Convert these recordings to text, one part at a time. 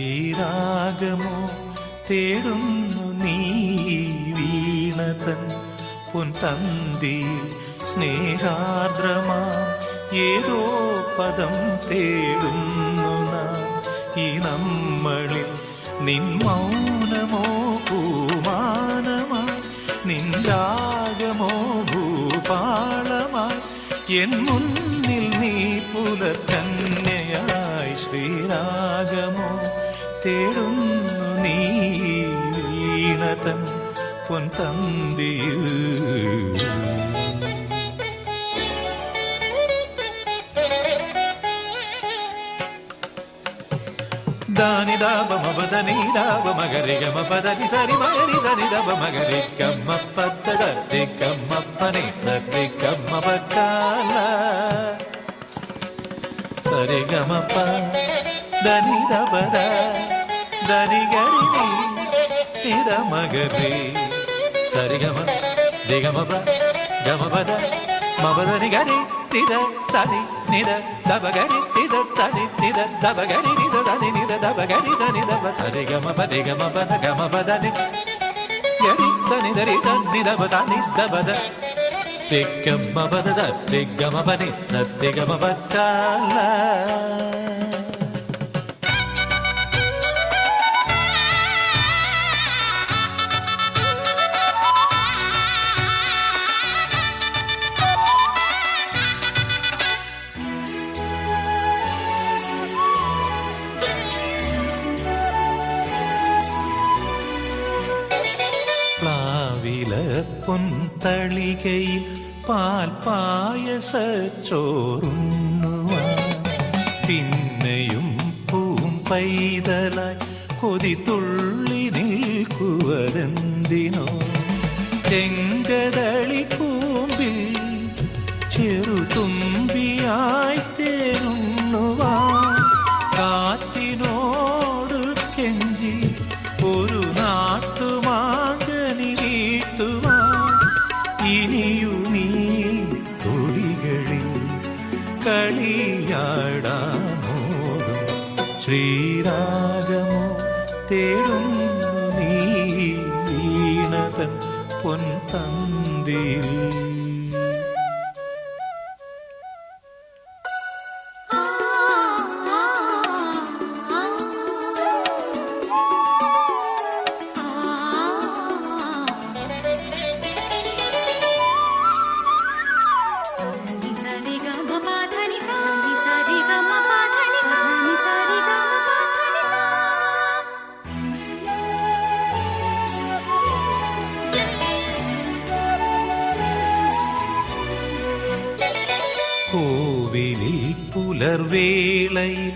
ശ്രീരാഗമോ തേടുന്നു നീ വീണതൻ പൊൻതന്തിയിൽ സ്നേഹാർദ്രമാം ഏതോ പദം തേടുന്നു നാം ഈ നമ്മളിൽ. നിൻ മൗനമോ പൂമാനമായി, നിൻ രാഗമോ ഭൂപാളമായി, എൻ മുന്നിൽ നീ പുലർക്കന്യയായി. ശ്രീരാഗമോ തേടുന്നു നീ വീണതൻ പൊൻതന്തിയിൽ. ದಾನಿ ದಾಬ ಮಬದನಿ ದಾಬ ಮಗರಿ ಗಮ ಪದನಿ ಸರಿ ಮಗರಿ ಧನಿ ದಬ ಮಗರಿ ಕಮ್ಮ ಪದ್ದದ ಕಮ್ಮಪ್ಪನೆ ಸರಿ ಕಮ್ಮ ಬಕ್ಕಾಲ ಸರಿ ಗಮಪ್ಪ ಧನಿ ದಬದ ಧನಿ ಗರಿ ನಿದ ಮಗರಿ ಸರಿ ಗಮ ದಿಗಮಪ ಗಮಪದ ಮಬದನಿ ಗರಿ ನಿದ ಸರಿ ನಿದ ದಬಗರಿ ನಿದ ಸರಿ ನಿದ ದಬಗರಿ ನಿದ ಧನಿ ನಿದ ದಬಗರಿ ಧನಿ ದಬ ಸರಿ ಗಮ ಪದಿ ಗಮ ಪದ ಗಮ ಪದನಿ ಗರಿ ಧನಿ ಧರಿ ಧನಿ ದಬ ಧನಿ ದಬದ ದಿಗಮ ಪದ ಸರಿ ಗಮ ಪನಿ ಸರಿ ಗಮ ಪತ್ತಾಲ. പൊൻതളികയിൽ പാൽ പായസച്ചോറുണ്ണുവാൻ പിന്നെയും പൂം പൈതലായി കൊതി തുള്ളി നിൽക്കുവരെന്തിനോ. ചെങ്കതളി കൂമ്പിൽ ചെറുതുമ്പിയായി തേനുണ്ണുവാൻ കാറ്റിനോട് കെഞ്ചി ഒരു നാട്ടുമാങ്കനി വീട്ടുവാൻ ഇനിയുമീ തൊടികളിൽ കളിയാടാമോടും. ശ്രീരാഗമോ തേടുന്നു നീ വീണതൻ പൊൻതന്തിയിൽ. കോവിലിൽ പുലർവേളയിൽ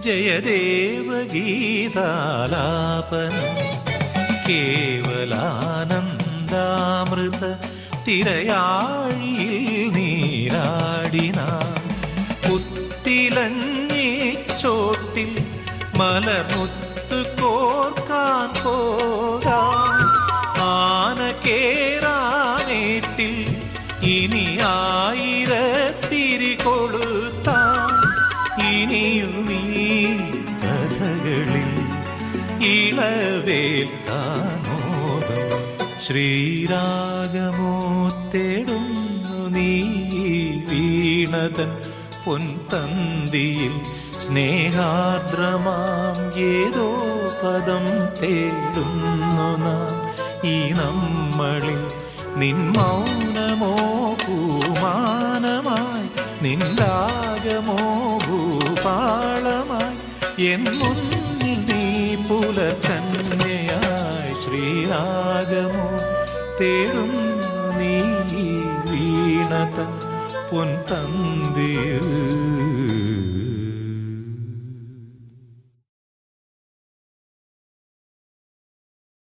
ജയദേവഗീതാലാപനം കേവലാനന്ദാമൃത തിരയാഴിയിൽ നീരാടിന പുത്തിലഞ്ഞി ചോട്ടിൽ മലർമുത്ത് കോർക്കാൻ പോകാം ആന കേറാനേട്ടിൽ ഇനി ആയിരത്തിരി കൊളുത്താം ഇനിയുമീ കഥകളിൽ ഇളവേൽക്കാനോദം. ശ്രീരാഗമോ തേടുന്നു നീ വീണതൻ പൊൻതന്തിയിൽ സ്നേഹാർദ്രമാം ഏതോ പദം തേടുന്നു നാം ഈ നമ്മളിൽ. നിൻ മൗനമോ പൂമാനമായി, നിൻ രാഗമോ ഭൂപാളമായി, എൻ മുന്നിൽ നീ പുലർക്കന്യയായി. ശ്രീരാഗമോ തേടുന്നു നീ വീണതൻ പൊൻതന്തിയിൽ.